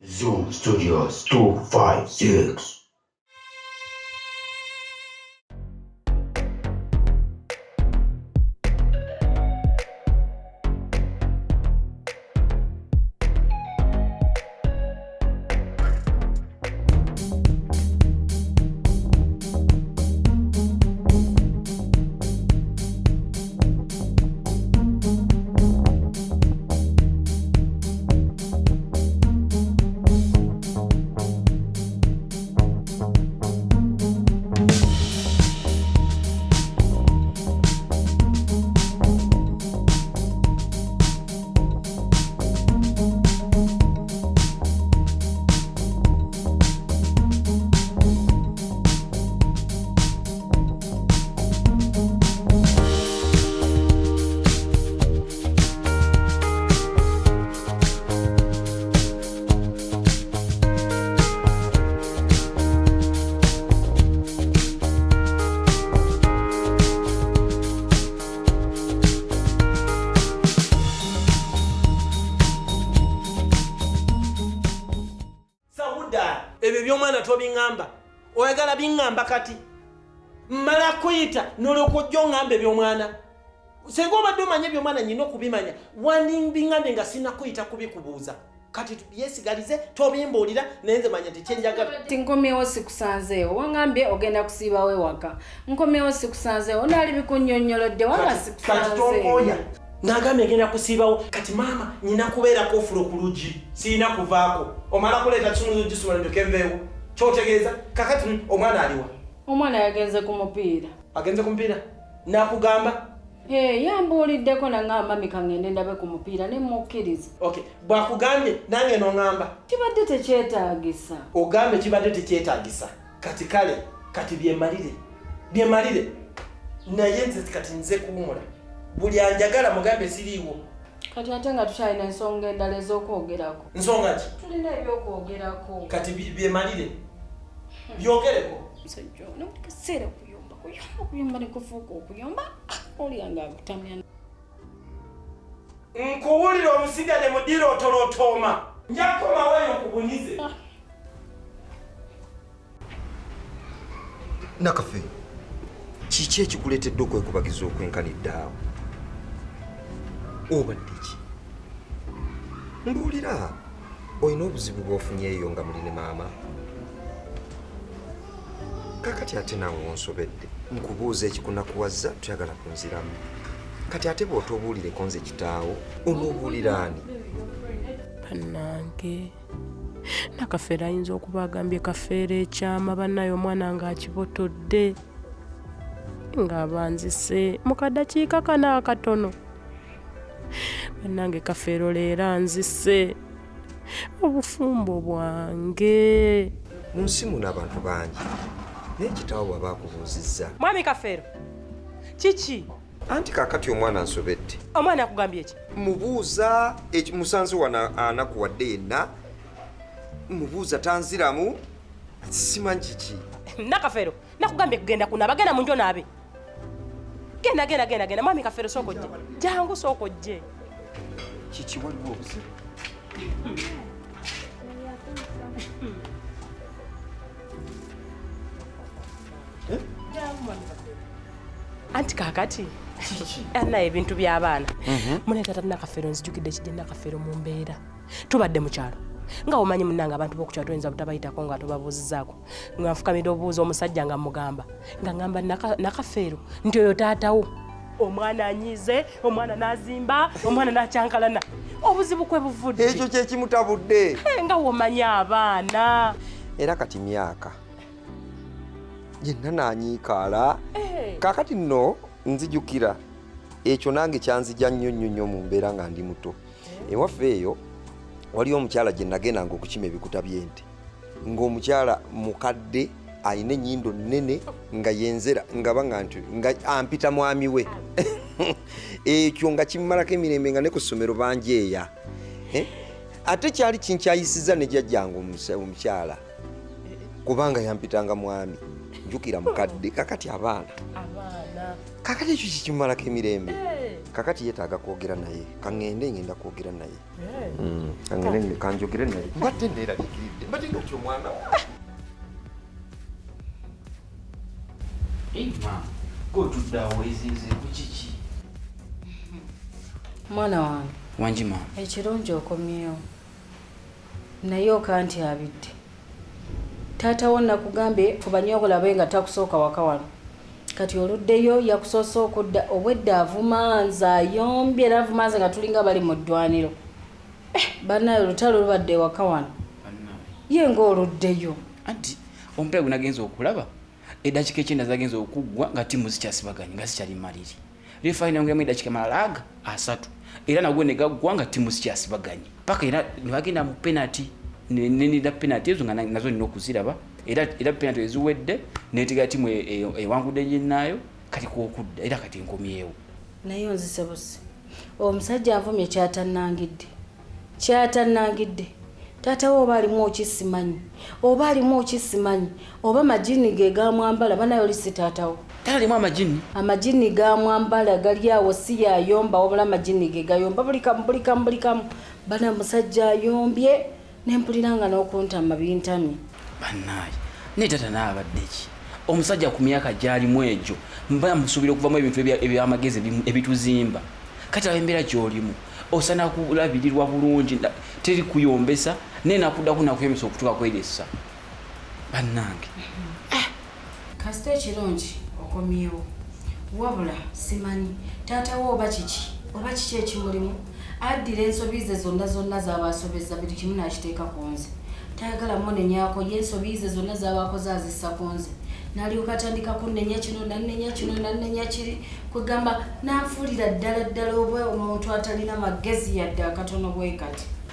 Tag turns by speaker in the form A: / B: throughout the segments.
A: Zoom Studios 256.
B: Ebyo by'omwana tobingamba oyagala bingamba kati mmala kuyita nolokojjo ngamba eby'omwana senga obadde omanya eby'omwana nyina okubimanya wandibingambe nga sina kuyita kubikubuuza kati yesigalize tobimbuulira naye nze manya tekyenjagala
C: tinkomyewo sikusanzeewo wangambye ogenda kusiibawo ewaka nkomyewo sikusanzeewo naali bikunnyonnyolodde wanga sikusanzeewo
B: nagambye ngenda kusiibawo kati maama nyina kubeerako ofulo ku luggi sirina kuvaako omala kuleeta kisunzo gisumala ndokenveewo kyotegeeza kakati omwana aliwa
C: omwana yagenze ku mupiira
B: agenze ku mupiira nakugamba
C: yambuuliddeko naŋŋamba mika ŋŋende ndabe ku mupiira ne mukkiriza
B: okay bwakugambye nange noŋŋamba
C: kibadde tekyetaagisa
B: ogambe kibadde tekyetaagisa kati kale kati byemalire naye nze kati nze kuwumula buli anjagala mugambe siriiwo
C: kati ate nga tukyalina ensonga endala ez'okwogerako
B: nsonga ki
C: tulina ebyokwogerako
B: kati byemalire byogereko
C: musajja ono buli kaseera kuyomba ne kufuuka okuyomba olyanga akutamya
B: nkuwulira omusigale mudira otolotooma njakomaweyo nkubunize
D: nakafe kiki ekikuleetedde okwekubagiza okwenkanidde awo obadde ki mbuulira olina obuzibu bw'ofunyeeyo nga muli ne maama kakati ate naawe onsobedde nkubuuza ekikunakuwazza tuyagala kunziramu kati ate bw'otobuulireko nze kitaawo onoobuulira ani
E: bannange nakafeera ayinza okuba agambye kafeera ekyama bannaye omwana ng'akibotodde ng'abanzise mu kadakiika kana akatono bannange kafeero leero anzise obufumbo bwange
D: mu nsi muno abantu bangi naye kitaawo bw'aba akubuuzizza
E: mwami kafeero kiki
D: anti kaakati omwana ansobedde
E: omwana akugambye eki
D: mubuuza musanze wana anakuwadde yenna mubuuza tanziramu simanyi kiki
E: nakafeero nakugambye kugenda kunaba genda mu njo naabe genda mwami kafeero sooka ojje jangu sooka ojje
D: kiki waliwo obuzibu
E: anti kaakati naye ebintu by'abaana mune tata nakafeero nzijukidde kijje nakafeero mu mbeera tubadde mu kyalo nga omanyi munnanga abantu b'okukyalo toyinza butabayitako nga tobabuuzizaako nga nfukamira obuuza omusajja nga mugamba nga ngamba nakafeero nti oyo taatawo omwana anyize omwana n'azimba omwana n'akyankalana obuzibu kwe buvudde
D: ekyo kyekimutabudde
E: nga womanyi abaana
D: era kati myaka yenna nanyiikaala kaakati nno nzijukira ekyo nange kyanzija nnyo mu mbeera nga ndi muto ewaffe eyo waliyo omukyala gye nagendanga okukima ebikuta by'ente ng'omukyala mukadde ayina ennyindo nnene nga yenzera nga ampita mwami we ekyo nga kimmalako emirembe nga ne ku ssomero banjeeya ate kyali kinkyayisiza ne jjajjanga omukyala kubanga yampitanga mwami njukira mukadde kakati abaana kakati ekyo kikimalako emirembe kakati yeetaaga kwogera naye kaŋŋende ngenda kwogera naye kaŋŋende kanjogere naye mbadde neeraliikiridde mbadde ngati omwana
A: Mama, gotudde awo ezinzeeku kiki?
C: mwana wange
A: Wangi mama.
C: ekirungi okomyewo naye okanti abidde taata wo nakugambye fubanye okulabe nga takusooka waka wano kati oluddeyo yakusoose okudda obwedda avumanza ayombye era avumanza nga tulinga bali mu ddwaniro bannaye olutalo lubadde waka wano ye ng'oluddeyo
F: anti omupiira gunagenza okulaba eddakiika ekyenda zagenza okuggwa nga timu zikyasibaganye nga zikyali maliri refaina ngemu eddakiika malalaga 3 era nagwe negaggwa nga timu zikyasibaganye paka era nebagenda mu penalty nenida penalty ezo nga nazo nina okuziraba era penalty eziwedde netega timu ewangudde nnaayo kati kwokudda era kati nkomyewo
C: naye onzisebuse omusajja avumye kyatannangidde taata wo oba alimu okisimanyi oba majini ge gamwambala banayo oli si taata wo
F: talimu
C: amajini gamwambala gali awo si yayomba wabula amajini ge gayomba buli kamu bana musajja ayombye nempuliranga n'okuntama bintamye
F: bannaye naye tata naabadde ki omusajja ku myaka gyalimu egyo mba musuubira okuvamu ebintu ebyamagezi ebituzimba kati abembeera gy'olimu osana kulabirirwa bulungi teri kuyombesa naye nakuddaku nakuyomesa okutuuka kweresa bannange
C: kasita ekirungi okomyewo wabula simanyi taata wo oba kiki ekimulimu addira ensobi ze zonna z'abaasobeza buli kimu n'akiteeka ku nze tayagala munenyako ye ensobi ze zonna z'abaakoze azissa ku nze n'alyoka atandika kunnenya kino nannenya kiri kwegamba n'anfuulira ddala oba omuntu atalina magezi yadde akatono bwe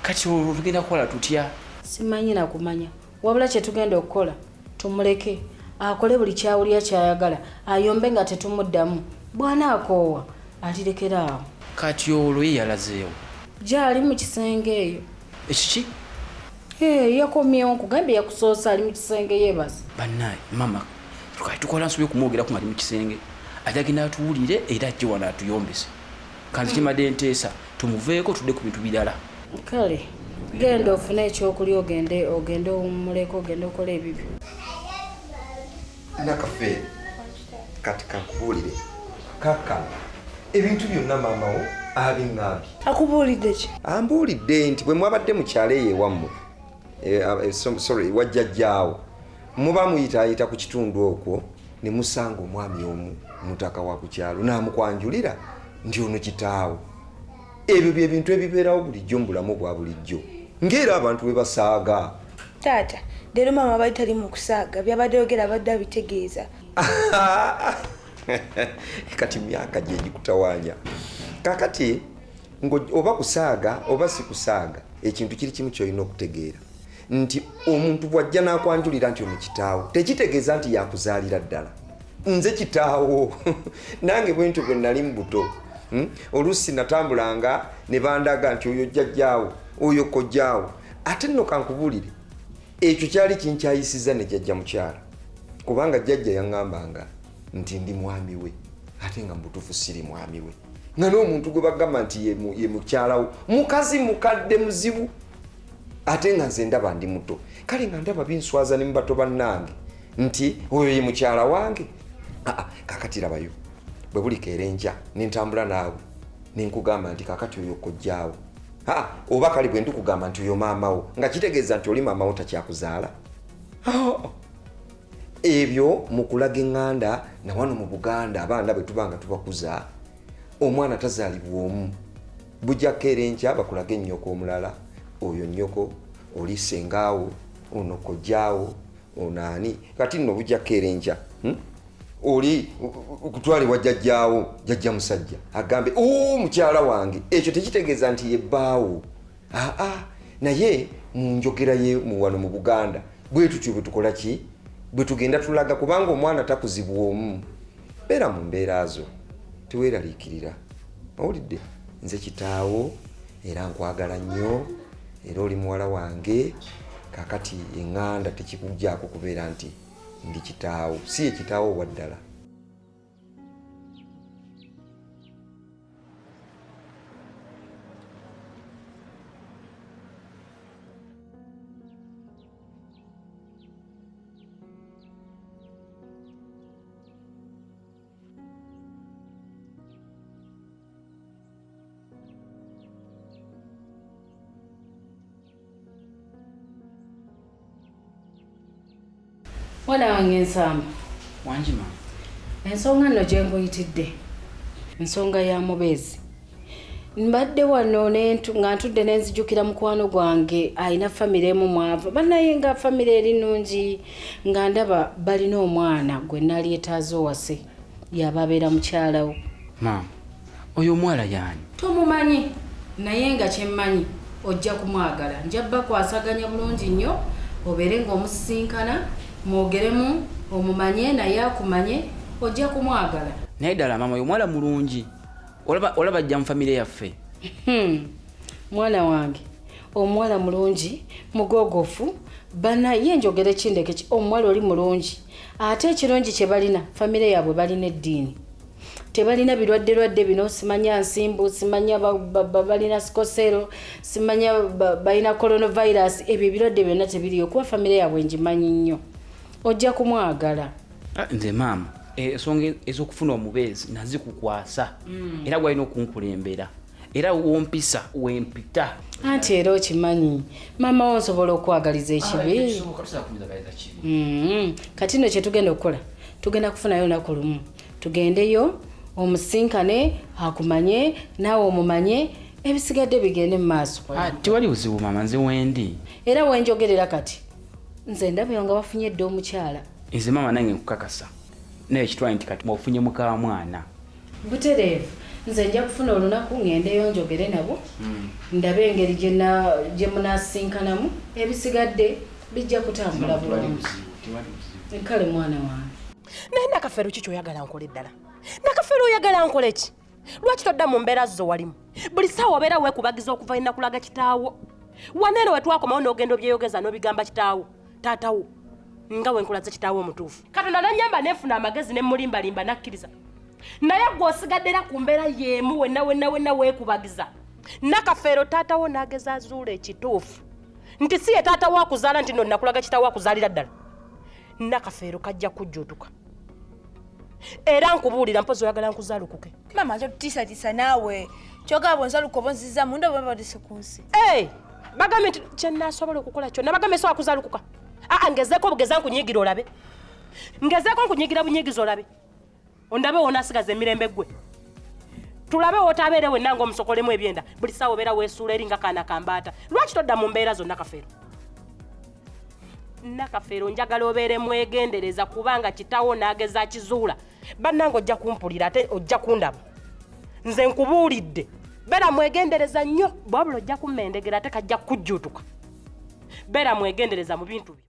F: kati olwo tugenda kukola tutya
C: simanyi nakumanya wabula kye tugenda okukola tumuleke akole buli kyawulya kyayagala ayombe nga tetumuddamu bw'anaakoowa alirekera awo
F: kati olwo ye yalazeewo
C: gyali mu kisenge eyo
F: ekiki
C: yakomyewo nkugambye yakusoosa ali mu kisenge yeebase
F: bannaye mama tukola nsobe kumwogerako ng'ali mu kisenge ate agenda atuwulire era ajje wano atuyombese kanzi kimadde nteesa tumuveeko tudde ku bintu birala
C: kale genda ofune ekyokulya ogende omuleko ogende okola ebibyo
D: nakafe kati kankubuulire kaka ebintu byonna maamawo abiŋŋambye
G: akubuulidde ki
D: ambuulidde nti bwe mwabadde mukyalo eyo ewammwe wajjajjaawo muba muyitaayita ku kitundu okwo ne musanga omwami omu mutaka wa ku kyalo n'amukwanjulira nti ono kitaawo ebyo bye bintu ebibeerawo bulijjo mu bulamu bwa bulijjo ng'era abantu bwe basaaga
G: taata leero maama bali tali mu kusaaga byabadde yogera abadde abitegeeza
D: kati myaka gye gikutawaanya kakati oba kusaaga oba si kusaaga ekintu kiri kimu kyolina okutegeera nti omuntu bw'ajja n'akwanjulira nti ono kitaawo tekitegeeza nti yakuzaalira ddala nze kitaawo nange bwentyo bwe nali mu buto oluusi natambulanga ne bandaga nti oyo jjajjaawo oyo kojjaawo ate nno kankubuulire ekyo kyali kinkyayisiza ne jjajja mukyala kubanga jjajja yaŋŋambanga nti ndi mwami we ate nga mubutuufu siri mwami we nga n'omuntu gwe bagamba nti ye mukyalawo mukazi mukadde muzibu ate nga nze ndaba ndi muto kale nga ndaba binswaza ne mubato bannange nti oyo ye mukyala wange kakati rabayo bwe buli keerenja nentambula naawe nenkugamba nti kakati oyo kojjaawo oba kale bwe ndikugamba nti oyo maamawo nga kitegeeza nti oli maamawo takyakuzaala ebyo mu kulaga eŋŋanda na wano mu Buganda abaana bwe tuba nga tubakuza omwana tazaalibwa omu bujja keerenja bakulaga ennyoko omulala oyo nnyoko oli sengaawo ono kojjaawo onaani kati nno bujja keerenja oli kutwalibwa jjajjaawo jjajja musajja agambe mukyala wange ekyo tekitegeeza nti yebbaawo naye munjogera ye wano mu Buganda bwe tutyo bwe tukola ki bwe tugenda tulaga kubanga omwana takuzibwa omu beera mu mbeera zo teweeraliikirira owulidde nze kitaawo era nkwagala nnyo era oli muwala wange kakati eŋŋanda tekikugjaako kubeera nti ndi kitaawo si ye kitaawo waddala
C: Mwana wange Nsamba.
F: Wangi maama.
C: Ensonga nno gye nkuyitidde. Ensonga ya Mubeezi. Mbadde wano nga ntudde ne nzijukira mukwano gwange alina famire emu mwava. Bannaye nga famire eri nnungi nga ndaba balina omwana gwe nnalyetaaze owase. Yababeera mukyalawo.
F: Maama, oyo omwala yaani?
C: Tomumanyi, naye nga kyemmanyi ojja kumwagala. Nja bakwasaganya bulungi nnyo, obeere ng'omusisinkana, mwogeremu, omumanye naye akumanye, ojja kumwagala.
F: Naye ddala maama, oyo omwala mulungi. Olaba ajja mu famire yaffe.
C: Mwana wange, omuwala mulungi, mugogofu, bannaye njogere kindeke omuwala oli mulungi. Ate ekirungi kye balina, famire yaabwe balina eddiini. Tebalina birwadde bino, simanya nsimbu, simanya balina sikosero, simanya balina coronavirus, ebyo ebirwadde byonna tebiriyo kuba famire yaabwe ngimanyi nnyo. Ojja kumwagala.
F: Nze maama, ensonga ez'okufuna omubeezi nazikukwasa. Era gwalina okunkulembera. Era wompisa wempita.
C: Anti era okimanyi maama wo nsobola okwagaliza ekibi. Kati nno kye tugenda okukola, tugenda kufunayo olunaku lumu. Tugendeyo omusinkane akumanye naawe omumanye, ebisigadde bigende mu maaso.
F: Tewali buzibu maama, nze wendi.
C: Era wenjogerera kati nze ndabyo nga bafunye edda omukyala.
F: Nze maama nange nkukakasa. Naye kitwala nti kati mwafunye muka mwana.
C: Butereevu, nze nja kufuna olunaku ngendeyo njogere nabo. Ndabe engeri gye munasinkanamu, ebisigadde bijja kutambula bulungi. Kale mwana wange.
E: Naye Nakafeero ki kyoyagala nkole ddala? Nakafeero oyagala nkole ki? Lwaki todda mu mbeera zo walimu? Buli ssaawa obeera weekubagiza okuva ina kulaga kitaawo. Waneeno we twakomawo n'ogenda obyeyogeza n'obigamba kitaawo, taatawo. Nga we nkulaze kitaawo omutuufu. Katonda n'annyamba neefuna amagezi ne mulimbalimba nakkiriza. Naye gwe osigaddera ku mbeera y'emu wenna weekubagiza. Nakafeero taatawo n'ageza azuula ekituufu. Nti si ye taatawo akuzaala nti nno nakulaga kitaawo akuzaalira ddala. Nakafeero kajja kujjuutuka. Era nkubuulira mpozi oyagala nkuzaalukuke.
G: Mama totisa naawe. Kyogaba bonzaluka obonziza munda bwe badise ku nsi.
E: Bagambye nti kye naasobola okukola kyonna bagambye so akuzaalukuka. Ngezeeko obugeza nkunyigira olabe. Ngezeeko nkunyigira bunyigiza olabe. Ondabe wonaasigaza emirembe ggwe. Tulabe wotaabeere wenna ng'omusokolemu ebyenda. Buli ssaawa obeera weesuula eri nga kaana kambaata. Lwaki todda mu mbeera zonna Nakafeero? Nakafeero njagala obeere mwegendereza kubanga kitaawo n'ageza kizuula. Bannange ojja kumpulira ate ojja kundaba. Nze nkubuulidde. Beera mwegendereza nnyo. Bwabula ojja kummendegera ate kajja kujjuutuka. Beera mwegendereza mu bintu byo.